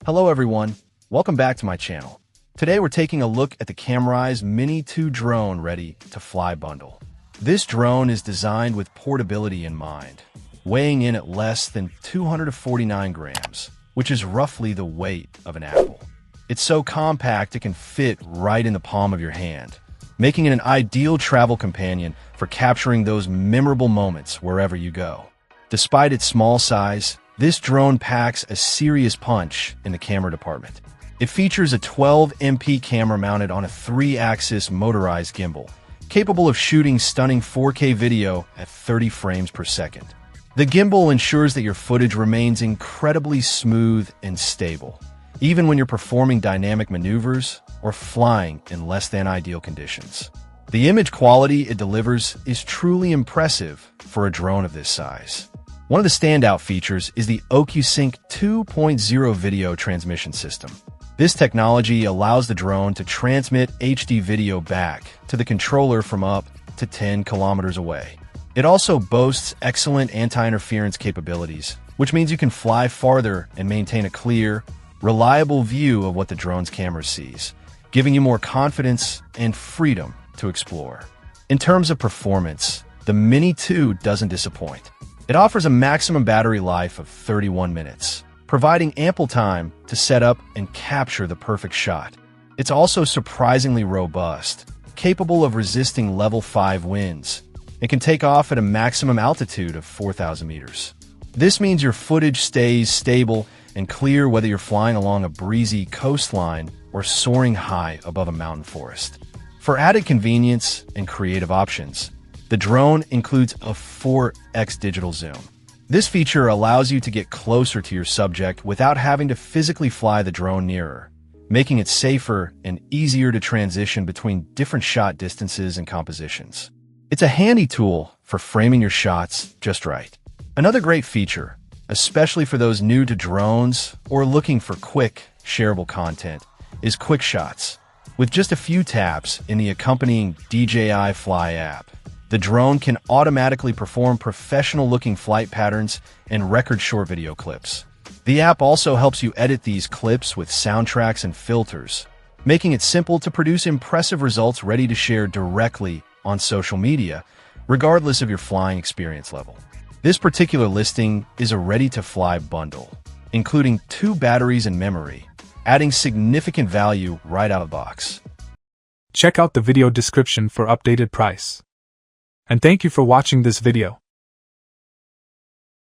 Hello everyone, welcome back to my channel. Today we're taking a look at the Camrise Mini 2 drone ready to fly bundle. This drone is designed with portability in mind, weighing in at less than 249 grams, which is roughly the weight of an apple. It's so compact it can fit right in the palm of your hand, making it an ideal travel companion for capturing those memorable moments wherever you go. Despite its small size, this drone packs a serious punch in the camera department. It features a 12MP camera mounted on a 3-axis motorized gimbal, capable of shooting stunning 4K video at 30 frames per second. The gimbal ensures that your footage remains incredibly smooth and stable, even when you're performing dynamic maneuvers or flying in less than ideal conditions. The image quality it delivers is truly impressive for a drone of this size. One of the standout features is the OcuSync 2.0 video transmission system. This technology allows the drone to transmit HD video back to the controller from up to 10 kilometers away. It also boasts excellent anti-interference capabilities, which means you can fly farther and maintain a clear, reliable view of what the drone's camera sees, giving you more confidence and freedom to explore. In terms of performance, the Mini 2 doesn't disappoint. It offers a maximum battery life of 31 minutes, providing ample time to set up and capture the perfect shot. It's also surprisingly robust, capable of resisting level 5 winds. It can take off at a maximum altitude of 4,000 meters. This means your footage stays stable and clear whether you're flying along a breezy coastline or soaring high above a mountain forest. For added convenience and creative options, the drone includes a 4x digital zoom. This feature allows you to get closer to your subject without having to physically fly the drone nearer, making it safer and easier to transition between different shot distances and compositions. It's a handy tool for framing your shots just right. Another great feature, especially for those new to drones or looking for quick, shareable content, is quick shots. With just a few taps in the accompanying DJI Fly app, the drone can automatically perform professional-looking flight patterns and record short video clips. The app also helps you edit these clips with soundtracks and filters, making it simple to produce impressive results ready to share directly on social media, regardless of your flying experience level. This particular listing is a ready-to-fly bundle, including 2 batteries and memory, adding significant value right out of the box. Check out the video description for updated price. And thank you for watching this video.